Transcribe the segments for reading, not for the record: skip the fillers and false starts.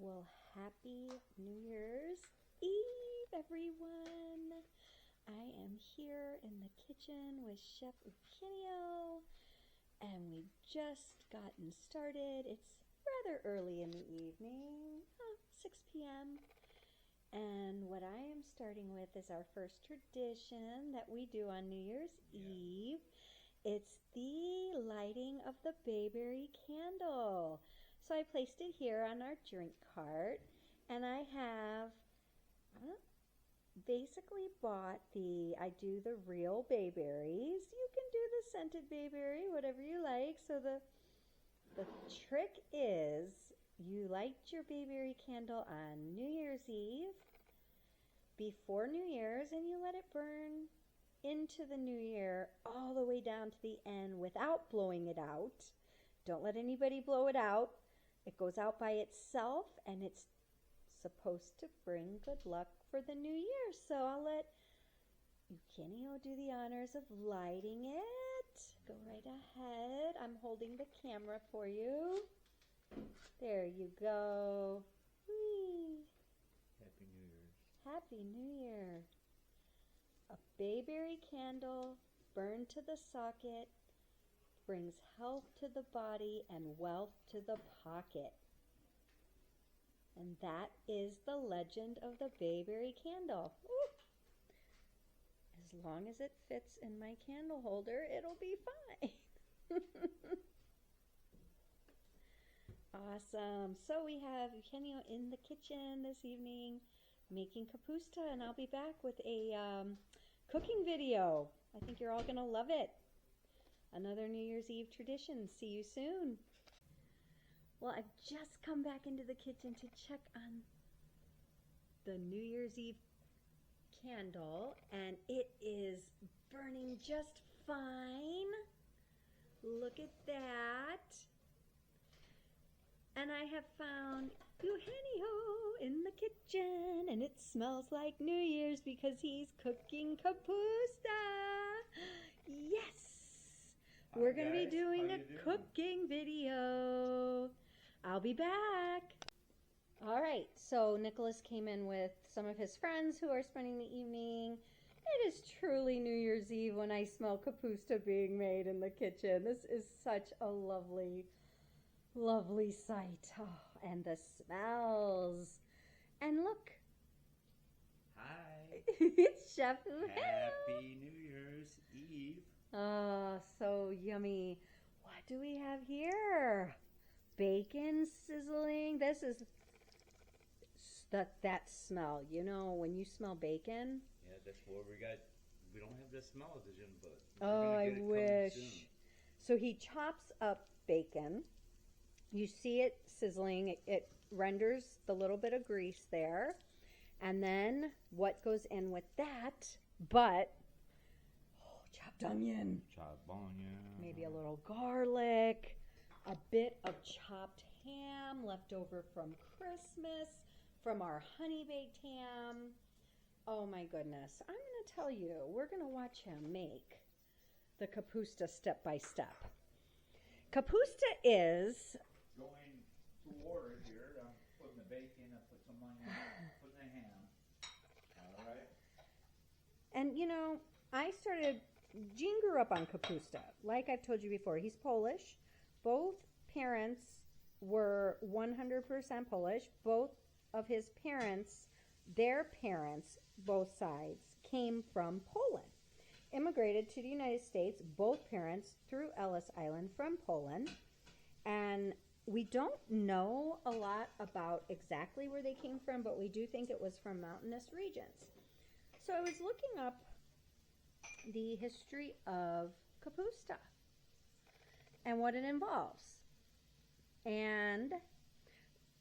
Well, happy New Year's Eve, everyone. I am here in the kitchen with Chef Eugenio, and we've just gotten started. It's rather early in the evening, 6 p.m. And what I am starting with is our first tradition that we do on New Year's Eve. It's the lighting of the bayberry candle. So I placed it here on our drink cart, and I have basically bought I do the real bayberries. You can do the scented bayberry, whatever you like. So the trick is you light your bayberry candle on New Year's Eve before New Year's, and you let it burn into the new year all the way down to the end without blowing it out. Don't let anybody blow it out. It goes out by itself, and it's supposed to bring good luck for the new year. So I'll let Eugenio do the honors of lighting it. Go right ahead. I'm holding the camera for you. There you go. Whee. Happy New Year's. Happy New Year. A bayberry candle burned to the socket brings health to the body and wealth to the pocket. And that is the legend of the bayberry candle. Ooh. As long as it fits in my candle holder, it'll be fine. Awesome. So we have Eugenio in the kitchen this evening making kapusta, and I'll be back with a cooking video. I think you're all going to love it. Another New Year's Eve tradition. See you soon. Well, I've just come back into the kitchen to check on the New Year's Eve candle, and it is burning just fine. Look at that. And I have found Eugenio in the kitchen, and it smells like New Year's because he's cooking kapusta. Yes! We're going to be doing a cooking video. I'll be back. All right, so Nicholas came in with some of his friends who are spending the evening. It is truly New Year's Eve when I smell kapusta being made in the kitchen. This is such a lovely, lovely sight. Oh, and the smells. And look. Hi. It's Chef Eugenio. Happy New Year's Eve. Oh, so yummy. What do we have here? Bacon sizzling. This is that smell. You know, when you smell bacon. Yeah, that's what we got. We don't have the smell-o-vision, but oh, I wish. So he chops up bacon. You see it sizzling. It renders the little bit of grease there. And then what goes in with that? But chopped onion. Chopped onion. Maybe a little garlic. A bit of chopped ham left over from Christmas, from our honey baked ham. Oh my goodness. I'm going to tell you, we're going to watch him make the kapusta step by step. Kapusta is... Going to order here. I'm putting the bacon, I put some onion, putting the ham. All right. And you know, Gene grew up on kapusta. Like I've told you before, he's Polish. Both parents were 100% Polish. Both of his parents, their parents, both sides, came from Poland. Immigrated to the United States, both parents through Ellis Island from Poland. And we don't know a lot about exactly where they came from, but we do think it was from mountainous regions. So I was looking up the history of kapusta and what it involves. And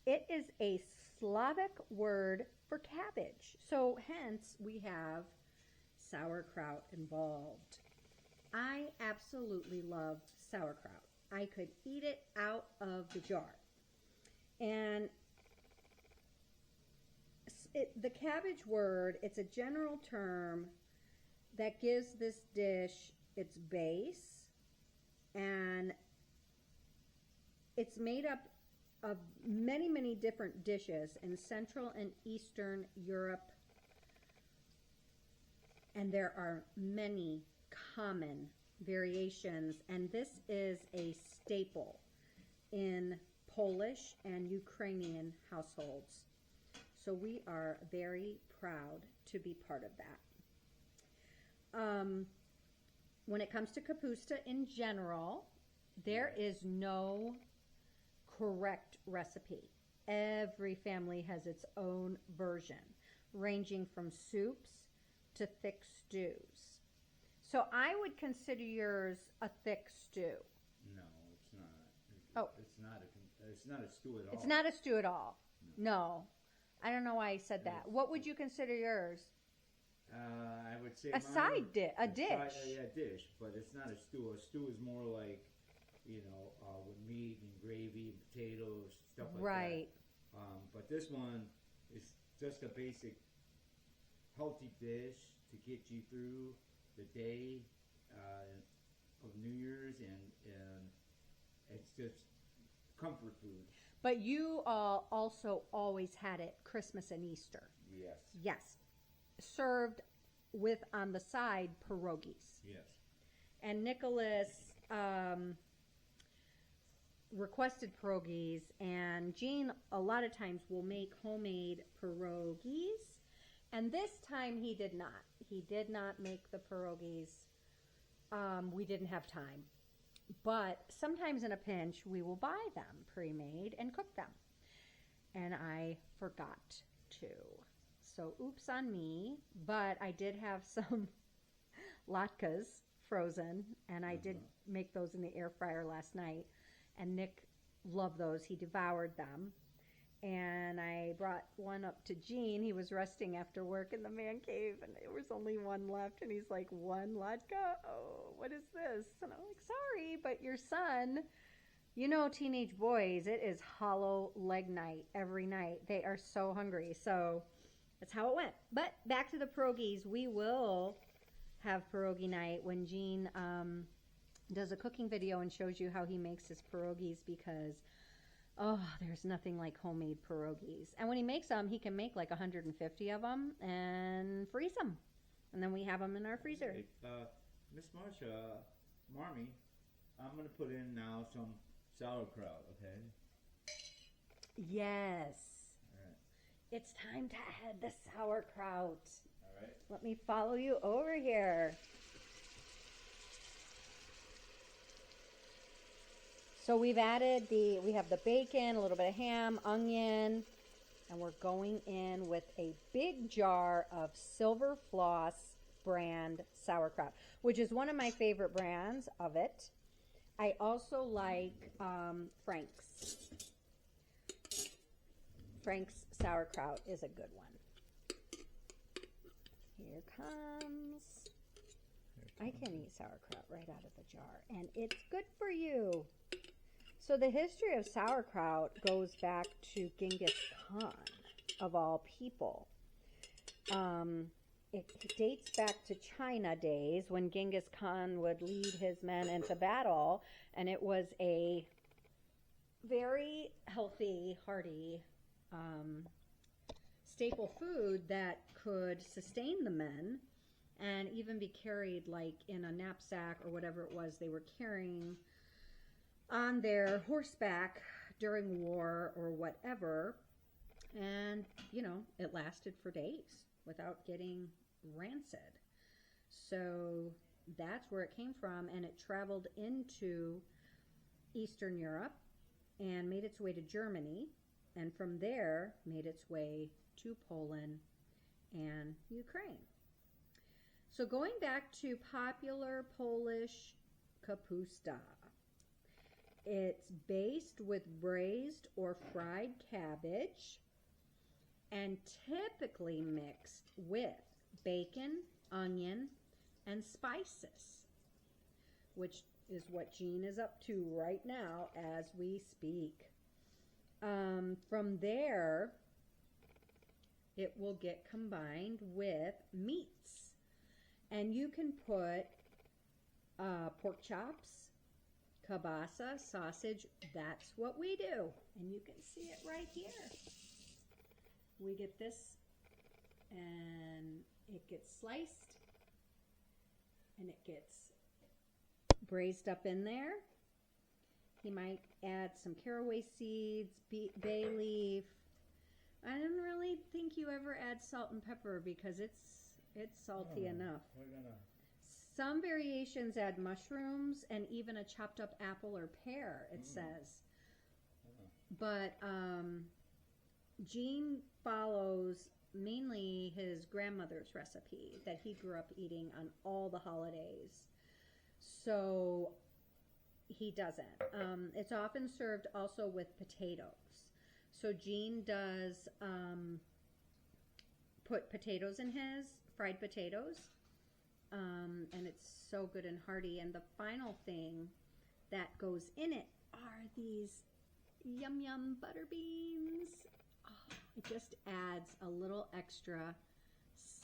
it is a Slavic word for cabbage. So hence we have sauerkraut involved. I absolutely love sauerkraut. I could eat it out of the jar. And the cabbage word, it's a general term that gives this dish its base, and it's made up of many, many different dishes in Central and Eastern Europe. And there are many common variations, and this is a staple in Polish and Ukrainian households. So we are very proud to be part of that. When it comes to kapusta in general, there is no correct recipe. Every family has its own version, ranging from soups to thick stews. So I would consider yours a thick stew. No, it's not. Oh. It's not a stew at all. It's not a stew at all. No. I don't know why I said that. What would you consider yours? I would say A side dish, a dish. Yeah, dish, but it's not a stew. A stew is more like, with meat and gravy and potatoes, stuff like Right. that. But this one is just a basic healthy dish to get you through the day of New Year's, and it's just comfort food. But you all also always had it Christmas and Easter. Yes. Yes. Served with, on the side, pierogies. Yes. And Nicholas requested pierogies, and Jean a lot of times will make homemade pierogies. And this time he did not. He did not make the pierogies. We didn't have time. But sometimes in a pinch, we will buy them pre-made and cook them. And I forgot to. So oops on me. But I did have some latkes frozen, and I did make those in the air fryer last night. And Nick loved those. He devoured them. And I brought one up to Gene. He was resting after work in the man cave, and there was only one left. And he's like, one latke? Oh, what is this? And I'm like, sorry, but your son, teenage boys, it is hollow leg night every night. They are so hungry. So that's how it went. But back to the pierogies. We will have pierogi night when Gene does a cooking video and shows you how he makes his pierogies, because there's nothing like homemade pierogies. And when he makes them, he can make like 150 of them and freeze them. And then we have them in our freezer. Hey, Miss Marcia, Marmy, I'm going to put in now some sauerkraut, okay? Yes. All right. It's time to add the sauerkraut. All right. Let me follow you over here. So we have the bacon, a little bit of ham, onion, and we're going in with a big jar of Silver Floss brand sauerkraut, which is one of my favorite brands of it. I also like Frank's. Frank's sauerkraut is a good one. Here comes. I can eat sauerkraut right out of the jar, and it's good for you. So the history of sauerkraut goes back to Genghis Khan, of all people. It dates back to China days when Genghis Khan would lead his men into battle, and it was a very healthy, hearty staple food that could sustain the men and even be carried like in a knapsack or whatever it was they were carrying on their horseback during war or whatever. And, it lasted for days without getting rancid. So that's where it came from, and it traveled into Eastern Europe and made its way to Germany, and from there made its way to Poland and Ukraine. So going back to popular Polish kapusta, it's based with braised or fried cabbage and typically mixed with bacon, onion, and spices, which is what Jean is up to right now as we speak. From there, it will get combined with meats. And you can put pork chops, kielbasa sausage, that's what we do. And you can see it right here. We get this and it gets sliced and it gets braised up in there. He might add some caraway seeds, bay leaf. I don't really think you ever add salt and pepper because it's salty enough. We're gonna. Some variations add mushrooms and even a chopped up apple or pear, it says. But Gene follows mainly his grandmother's recipe that he grew up eating on all the holidays. So he doesn't. It's often served also with potatoes. So Gene does put potatoes in his, fried potatoes. And it's so good and hearty. And the final thing that goes in it are these yum yum butter beans. Oh, it just adds a little extra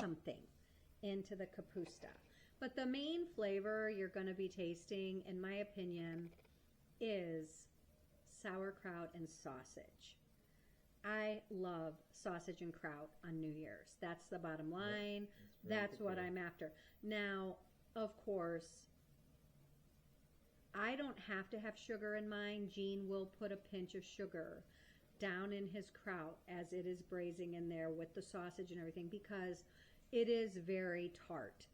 something into the kapusta. But the main flavor you're going to be tasting, in my opinion, is sauerkraut and sausage. I love sausage and kraut on New Year's. That's the bottom line. That's what I'm after. Now, of course, I don't have to have sugar in mine. Gene will put a pinch of sugar down in his kraut as it is braising in there with the sausage and everything because it is very tart.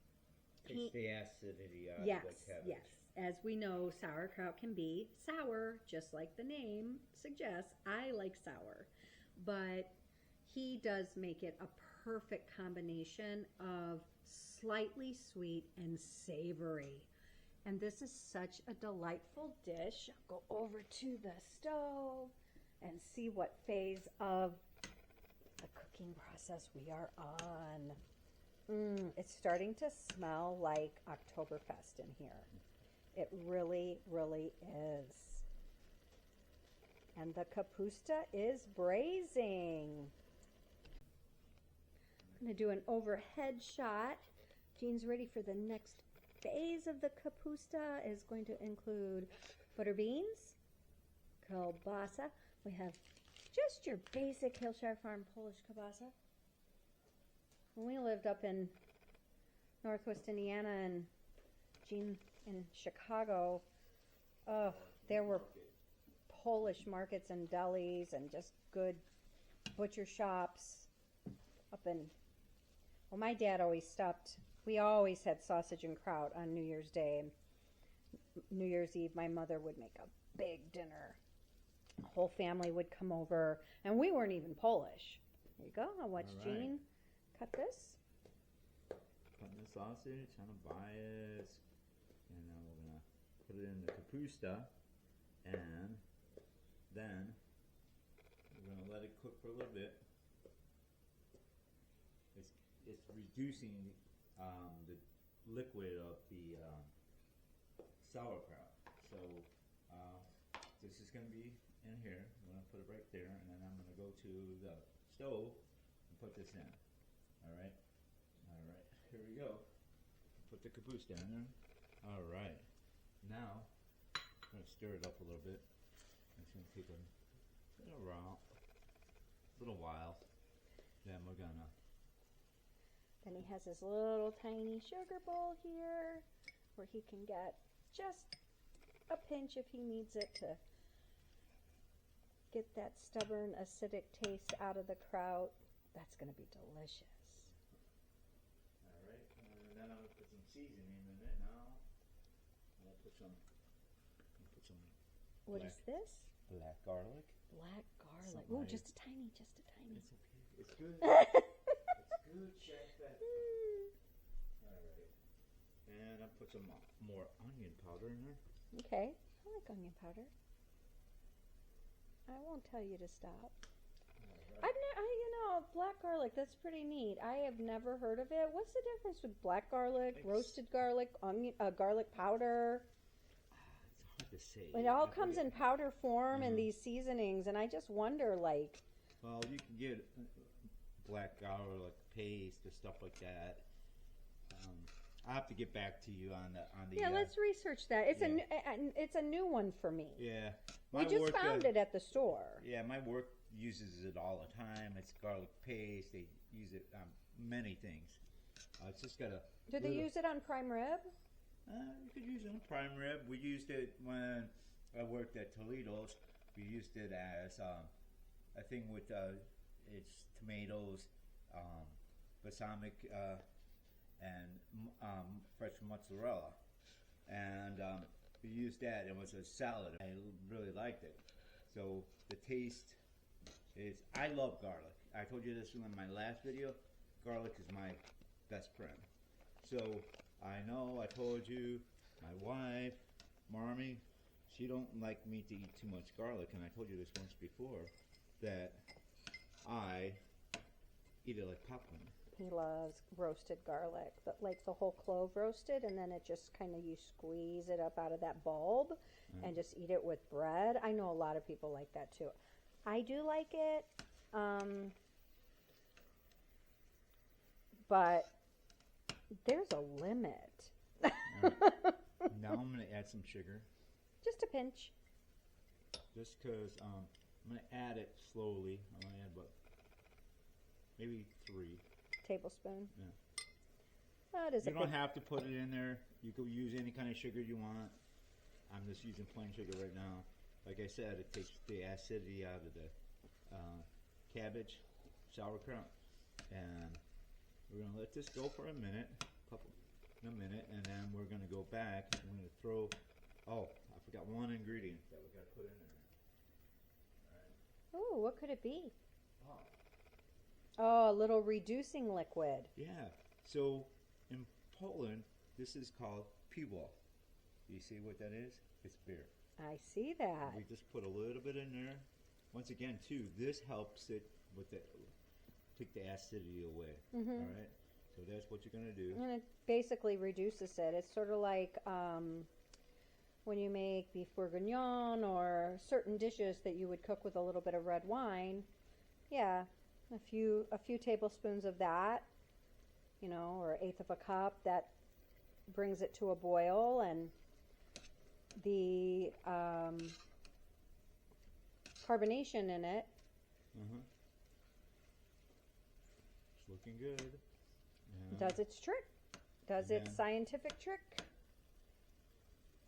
Takes the acidity out Yes, of the cabbage. yes. As we know, sauerkraut can be sour, just like the name suggests. I like sour. But he does make it a perfect combination of slightly sweet and savory. And this is such a delightful dish. I'll go over to the stove and see what phase of the cooking process we are on. It's starting to smell like Oktoberfest in here. It really, really is. And the kapusta is braising. I'm going to do an overhead shot. Gene's ready for the next phase of the kapusta. Is going to include butter beans, kielbasa. We have just your basic Hillshire Farm Polish kielbasa. When we lived up in Northwest Indiana and Gene in Chicago, there were Polish markets and delis and just good butcher shops up in, well, my dad always stopped. We always had sausage and kraut on New Year's Day. New Year's Eve, my mother would make a big dinner. The whole family would come over, and we weren't even Polish. There you go. I'll watch Gene cut this. Cutting the sausage, on a bias, and then we're gonna put it in the kapusta, and then we're gonna let it cook for a little bit. It's reducing the liquid of the sauerkraut. So this is gonna be in here. I'm gonna put it right there, and then I'm gonna go to the stove and put this in. All right. Here we go. Put the kapusta in there. All right. Now I'm gonna stir it up a little bit. It's gonna take a little while. Then we're gonna. Then he has his little tiny sugar bowl here where he can get just a pinch if he needs it to get that stubborn acidic taste out of the kraut. That's going to be delicious. All right, and then I'm gonna put some seasoning in it now. I'm gonna put some. What is this? Black garlic. Black garlic. Some Oh, nice- just a tiny, just a tiny. It's okay. It's good. It's good, Chef. All right, and I put some more onion powder in there. Okay, I like onion powder. I won't tell you to stop. Black garlic, that's pretty neat. I have never heard of it. What's the difference with black garlic, roasted garlic, onion, garlic powder? It's hard to say. It all comes in powder form in these seasonings, and I just wonder, like... Well, you can get black garlic paste or stuff like that. I'll have to get back to you on the. Yeah, let's research that. It's it's a new one for me. Yeah. We just found it at the store. Yeah, my work uses it all the time. It's garlic paste. They use it on many things. It's just got a. Do they use it on prime rib? You could use it on prime rib. We used it when I worked at Toledo's. We used it as a thing with it's tomatoes, balsamic, and fresh mozzarella, and we used that. It was a salad. I really liked it. So the taste is. I love garlic. I told you this in my last video. Garlic is my best friend. So I know I told you, my wife, Marmy, she don't like me to eat too much garlic, and I told you this once before, that I eat it like popcorn. He loves roasted garlic, but like the whole clove roasted, and then it just kind of, you squeeze it up out of that bulb and just eat it with bread. I know a lot of people like that too. I do like it, but there's a limit. Now I'm going to add some sugar. Just a pinch. Just because I'm going to add it slowly. I'm going to add about maybe 3 tablespoons. Yeah. That is you don't have to put it in there. You can use any kind of sugar you want. I'm just using plain sugar right now. Like I said, it takes the acidity out of the cabbage, sauerkraut, and we're going to let this go for a minute, and then we're going to go back and we're going to throw, I forgot one ingredient that we got to put in there. Oh, what could it be? Oh, a little reducing liquid. Yeah. So in Poland, this is called piwo. Do you see what that is? It's beer. I see that. We just put a little bit in there. Once again, too, this helps it with take the acidity away. Mm-hmm. All right. So that's what you're gonna do. And it basically reduces it. It's sort of like when you make beef bourguignon or certain dishes that you would cook with a little bit of red wine. Yeah, a few tablespoons of that, or 1/8 of a cup. That brings it to a boil, and the carbonation in it. It's looking good. Does its trick. Does its scientific trick.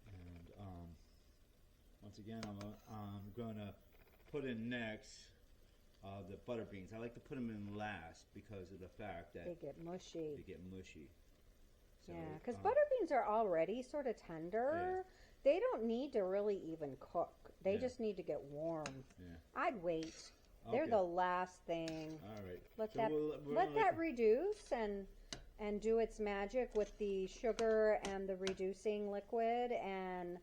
And once again, I'm gonna put in next the butter beans. I like to put them in last because of the fact that They get mushy. So, Yeah, because butter beans are already sort of tender. Yeah. They don't need to really even cook. They just need to get warm. Yeah. I'd wait. They're Okay. the last thing. All right. Let So that we'll that reduce and do its magic with the sugar and the reducing liquid, and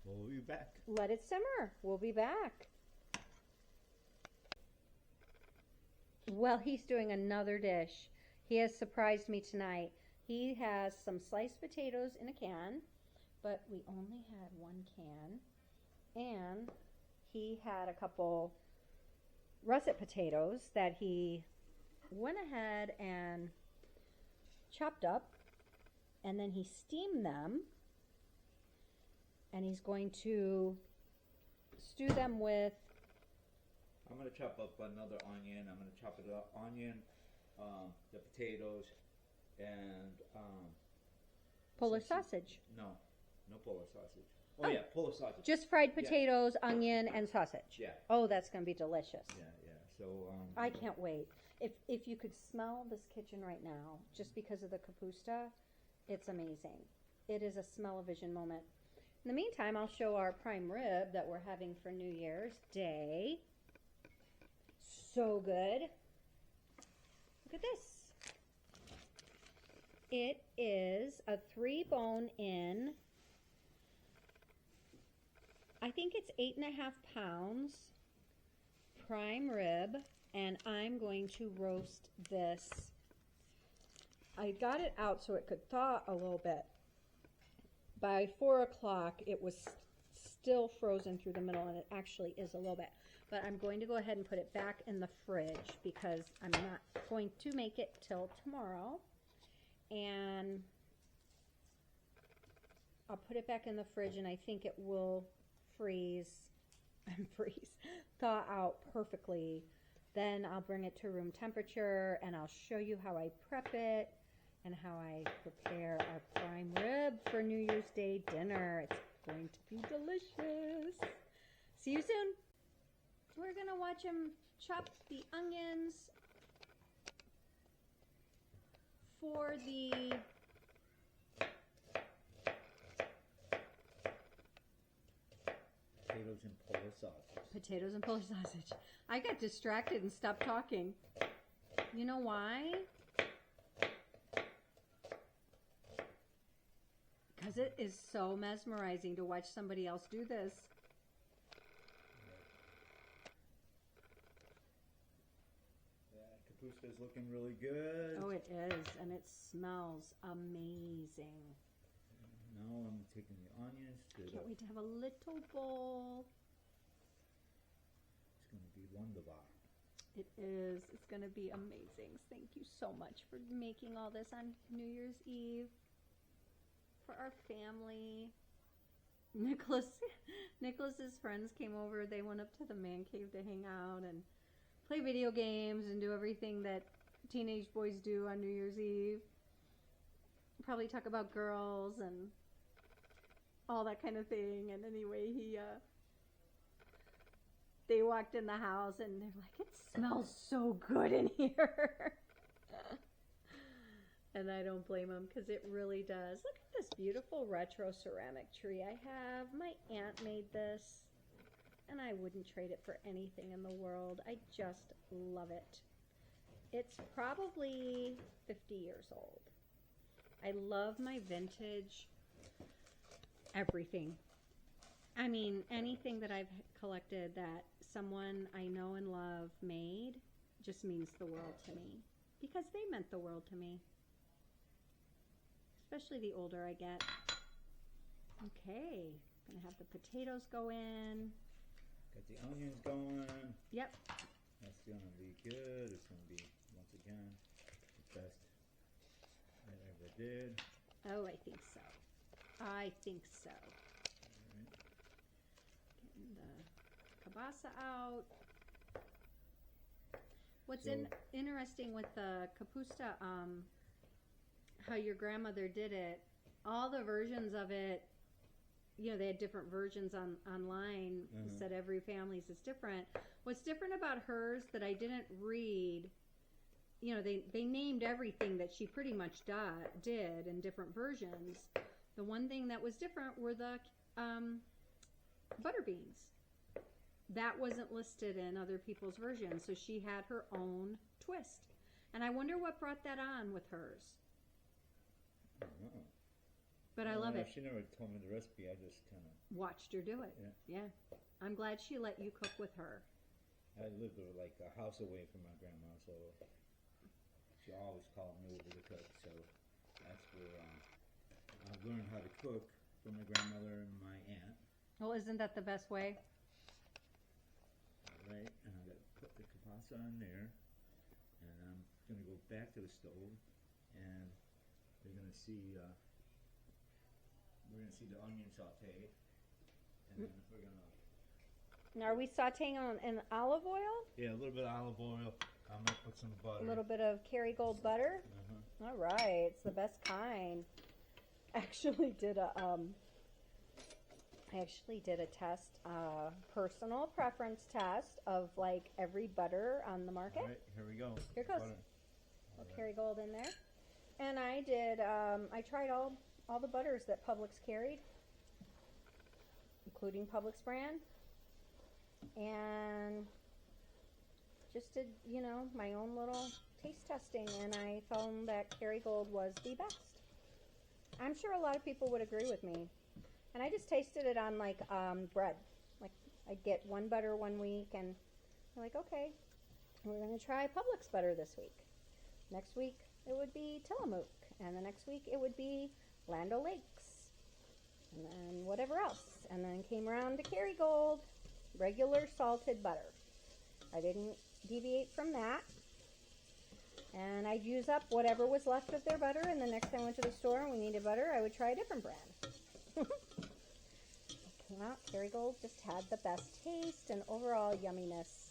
we'll be back. let it simmer. We'll be back. Well, he's doing another dish. He has surprised me tonight. He has some sliced potatoes in a can, but we only had 1 can, and he had a couple russet potatoes that he went ahead and chopped up, and then he steamed them, and he's going to stew them with. I'm gonna chop up another onion. I'm gonna chop it up, the potatoes, and Polish sausage. No Polish sausage. Oh yeah, Polish sausage. Just fried potatoes, onion, and sausage. Yeah. Oh, that's going to be delicious. Yeah. So I can't wait. If you could smell this kitchen right now, just because of the Kapusta, it's amazing. It is a smell-o-vision moment. In the meantime, I'll show our prime rib that we're having for New Year's Day. So good. Look at this. It is a 3-bone-in. I think it's 8.5 pounds prime rib, and I'm going to roast this. I got it out so it could thaw a little bit. By 4 o'clock, it was still frozen through the middle, and it actually is a little bit. But I'm going to go ahead and put it back in the fridge because I'm not going to make it till tomorrow. and I'll put it back in the fridge, and I think it will thaw out perfectly. Then I'll bring it to room temperature, and I'll show you how I prep it and how I prepare our prime rib for New Year's Day dinner. It's going to be delicious. See you soon. We're going to watch him chop the onions for the Potatoes and Polish sausage. potatoes and Polish sausage. I got distracted and stopped talking. You know why? Because it is so mesmerizing to watch somebody else do this. Kapusta is looking really good. Oh, it is, and it smells amazing. Now I'm taking the onions to Can't wait to have a little bowl. It's going to be wonderful. It is. It's going to be amazing. Thank you so much for making all this on New Year's Eve for our family. Nicholas's friends came over. They went up to the man cave to hang out and play video games and do everything that teenage boys do on New Year's Eve. Probably talk about girls and all that kind of thing. And anyway, they walked in the house and they're like, it smells so good in here. And I don't blame them, because it really does. Look at this beautiful retro ceramic tree I have. My aunt made this, and I wouldn't trade it for anything in the world. I just love it. It's probably 50 years old. I love my vintage everything. I mean, anything that I've collected that someone I know and love made just means the world to me, because they meant the world to me. Especially the older I get. Okay, gonna have the potatoes go in. Got the onions going. Yep. That's gonna be good. It's gonna be, once again, the best I ever did. Oh, I think so. I think so. Alright. Getting the kielbasa out. What's So- interesting with the kapusta, how your grandmother did it, all the versions of it, you know, they had different versions online. Said every family's is different. What's different about hers that I didn't read, you know, they named everything that she pretty much did in different versions. The one thing that was different were the butter beans. That wasn't listed in other people's versions, so she had her own twist. And I wonder what brought that on with hers. I don't know. But I love it. She never told me the recipe. I just kind of Watched her do it. Yeah. I'm glad she let you cook with her. I lived like a house away from my grandma, so she always called me over to cook. So that's where I learned how to cook from my grandmother and my aunt. Well, isn't that the best way? All right, and I'm gonna put the kielbasa in there, and I'm gonna go back to the stove, and we're gonna see the onion saute, and then we're gonna Now, are we sauteing on in olive oil? a little bit of olive oil. I'm gonna put some butter. A little bit of Kerrygold butter? All right, it's the best kind. I actually did a test, personal preference test of like every butter on the market. All right, here we go. Here it goes. Butter. Little Kerrygold in there. And I did, I tried all the butters that Publix carried, including Publix brand, and just did, you know, my own little taste testing, and I found that Kerrygold was the best. I'm sure a lot of people would agree with me. And I just tasted it on like bread. Like I'd get one butter one week, and I'm like, okay, we're gonna try Publix butter this week. Next week it would be Tillamook, and the next week it would be Land O'Lakes, and then whatever else. And then came around to Kerrygold, regular salted butter. I didn't deviate from that. And I'd use up whatever was left of their butter, and the next time I went to the store and we needed butter, I would try a different brand. Came out, Kerrygold just had the best taste and overall yumminess.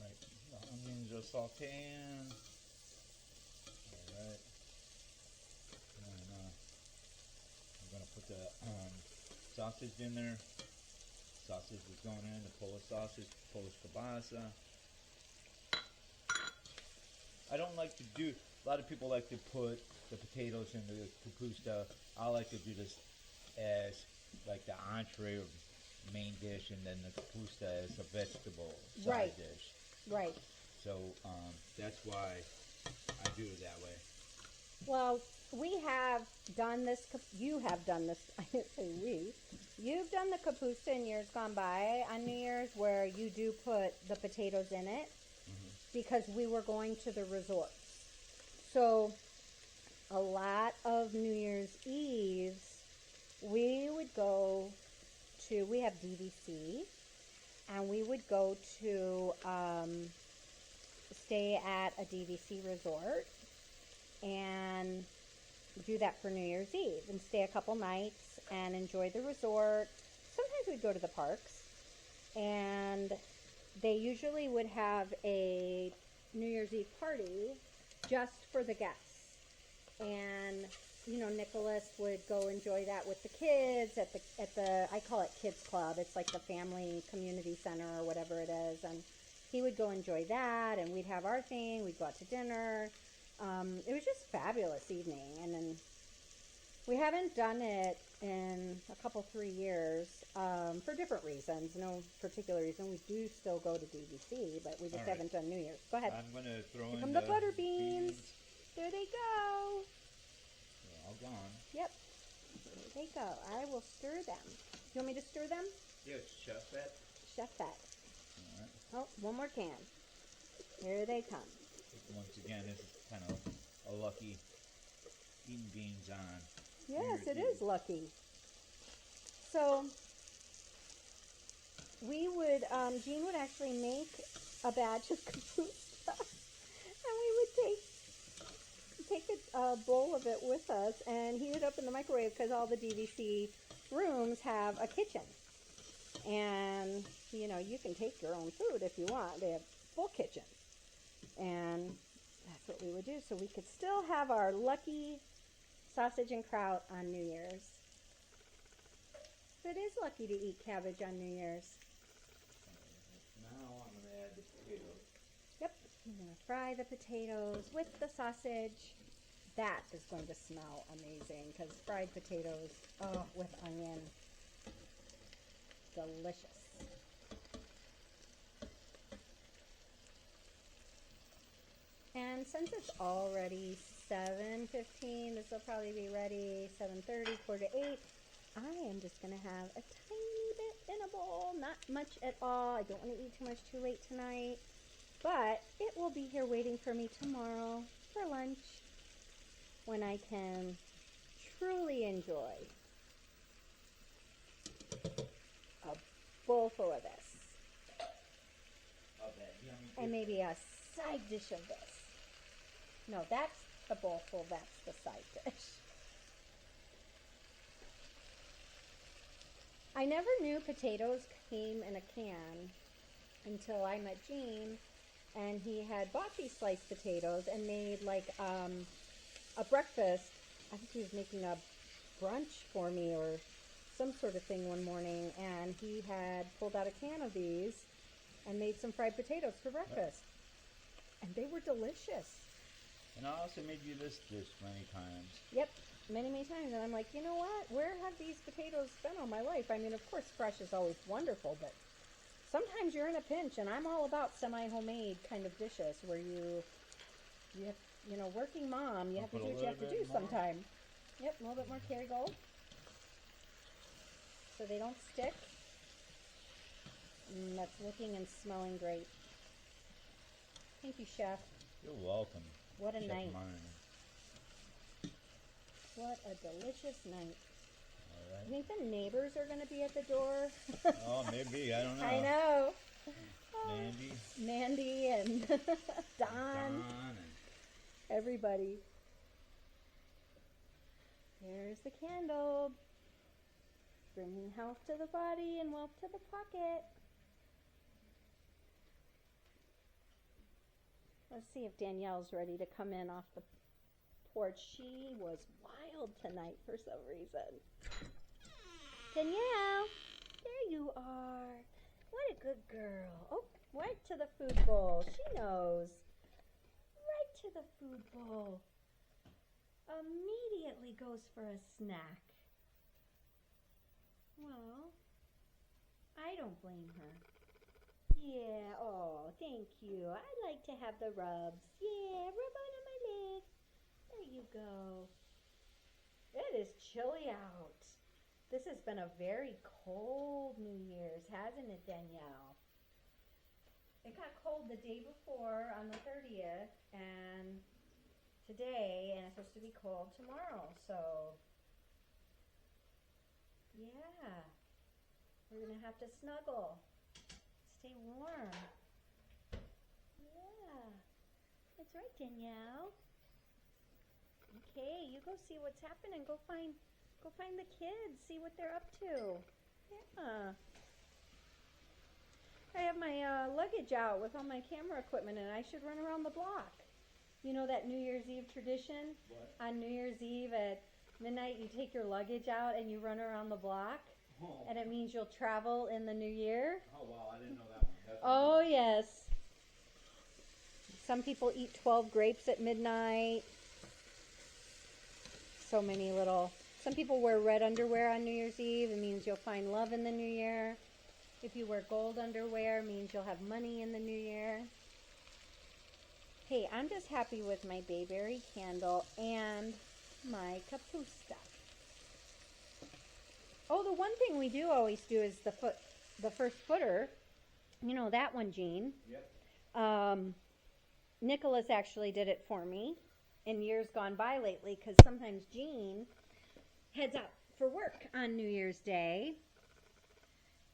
Right, the onions are sauteing. Alright. And I'm gonna put the sausage in there. Sausage is going in, the Polish sausage, Polish kielbasa. I don't like to do, a lot of people like to put the potatoes in the kapusta. I like to do this as like the entree or main dish, and then the kapusta as a vegetable side Right. dish. Right. So that's why I do it that way. Well, we have done this. You have done this. I didn't say we. You've done the kapusta in years gone by on New Year's, where you do put the potatoes in it, because we were going to the resorts. So a lot of New Year's Eves, we would go to. We have DVC, and we would go to stay at a DVC resort and do that for New Year's Eve and stay a couple nights and enjoy the resort. Sometimes we'd go to the parks, and they usually would have a New Year's Eve party just for the guests. And you know, Nicholas would go enjoy that with the kids at the I call it Kids Club. It's like the family community center or whatever it is, and he would go enjoy that, and we'd have our thing. We'd go out to dinner. It was just a fabulous evening, and then we haven't done it in a couple 3 years for different reasons. No particular reason. We do still go to DVC, but we just All right. haven't done New Year's. Go ahead. I'm going to throw Here in come the butter beans. There they go. They're all gone. Yep. There they go. I will stir them. You want me to stir them? Yeah, chef that. Chef that. All right. Oh, one more can. Here they come. Once again, this is kind of a lucky eating beans on. Yes, New it Year's is lucky. So we would, Jean would actually make a batch of kapusta, and we would take a bowl of it with us and heat it up in the microwave, because all the DVC rooms have a kitchen, and you know, you can take your own food if you want. They have full kitchens, and that's what we would do, so we could still have our lucky sausage and kraut on New Year's. It is lucky to eat cabbage on New Year's. Now I'm going to add the potatoes. Yep, I'm going to fry the potatoes with the sausage. That is going to smell amazing, because fried potatoes, oh, with onion, delicious. And since it's already 7:15, this will probably be ready 7:30, 7:45. I am just going to have a tiny bit in a bowl, not much at all. I don't want to eat too much too late tonight, but it will be here waiting for me tomorrow for lunch, when I can truly enjoy a bowl full of this, Of that yummy and maybe a side dish of this. No, that's the bowl full, that's the side dish. I never knew potatoes came in a can until I met Gene, and he had bought these sliced potatoes and made like a breakfast. I think he was making a brunch for me or some sort of thing one morning, and he had pulled out a can of these and made some fried potatoes for breakfast. And they were delicious. And I also made you this dish many times. Yep, many, many times. And I'm like, you know what? Where have these potatoes been all my life? I mean, of course, fresh is always wonderful, but sometimes you're in a pinch, and I'm all about semi-homemade kind of dishes where you have, you know, working mom, you have to do what you have to do sometime. Yep, a little bit more Kerrygold, so they don't stick. That's looking and smelling great. Thank you, Chef. You're welcome. What a Chef night. Mine. What a delicious night. All right. I think the neighbors are going to be at the door. Oh, maybe. I don't know. I know. Mandy. Mandy and Don. And Everybody. Here's the candle. Bringing health to the body and wealth to the pocket. Let's see if Danielle's ready to come in off the porch. She was wild tonight for some reason. Danielle, there you are. What a good girl. Oh, right to the food bowl. She knows. Right to the food bowl. Immediately goes for a snack. Well, I don't blame her. Yeah, oh, thank you. I like to have the rubs. Yeah, rub on my leg. There you go. It is chilly out. This has been a very cold New Year's, hasn't it, Danielle? It got cold the day before on the 30th, and today, and it's supposed to be cold tomorrow, so yeah, we're gonna have to snuggle, stay warm. Yeah, that's right, Danielle. Okay, you go see what's happening. Go find the kids. See what they're up to. Yeah. I have my luggage out with all my camera equipment, and I should run around the block. You know that New Year's Eve tradition? What? On New Year's Eve at midnight, you take your luggage out and you run around the block, Oh. and it means you'll travel in the new year. Oh wow, I didn't know that one. That's Oh, yes. Some people eat 12 grapes at midnight. So many little. Some people wear red underwear on New Year's Eve. It means you'll find love in the new year. If you wear gold underwear, it means you'll have money in the new year. Hey, I'm just happy with my bayberry candle and my Kapusta. Oh, the one thing we do always do is the first footer. You know that one, Jean. Yep. Nicholas actually did it for me in years gone by lately, because sometimes Jean heads out for work on New Year's Day.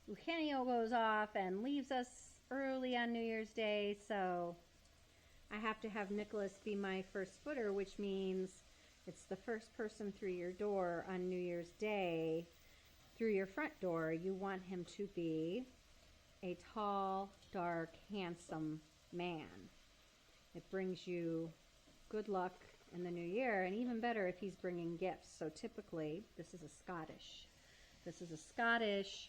Eugenio goes off and leaves us early on New Year's Day, so I have to have Nicholas be my first footer, which means it's the first person through your door on New Year's Day, through your front door. You want him to be a tall, dark, handsome man. It brings you good luck in the new year, and even better if he's bringing gifts. So typically, this is a Scottish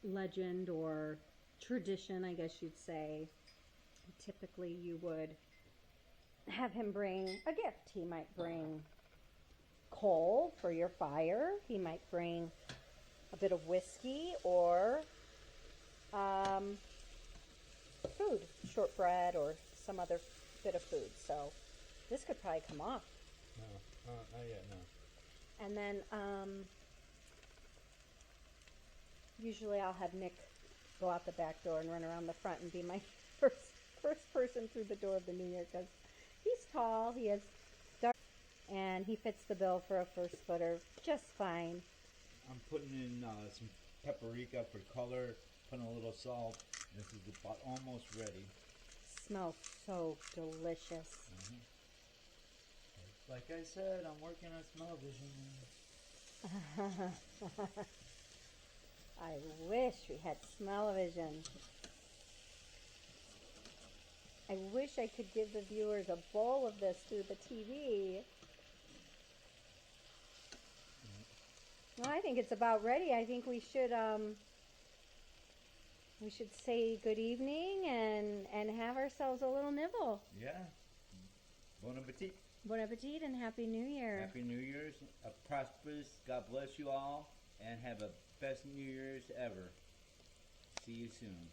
legend or tradition, I guess you'd say. Typically, you would have him bring a gift. He might bring coal for your fire. He might bring a bit of whiskey or food, shortbread or some other bit of food. So this could probably come off. No, not yet, no. And then usually I'll have Nick go out the back door and run around the front and be my first person through the door of the new year, because he's tall, he has dark, and he fits the bill for a first footer just fine. I'm putting in some paprika for color, putting a little salt. This is about almost ready. Smells so delicious. Mm-hmm. Like I said, I'm working on smell-o-vision. I wish we had smell-o-vision. I wish I could give the viewers a bowl of this through the TV. Well, I think it's about ready. I think we should say good evening and have ourselves a little nibble. Yeah. Bon appetit. Bon appetit and Happy New Year. Happy New Year's. A prosperous, God bless you all, and have a best New Year's ever. See you soon.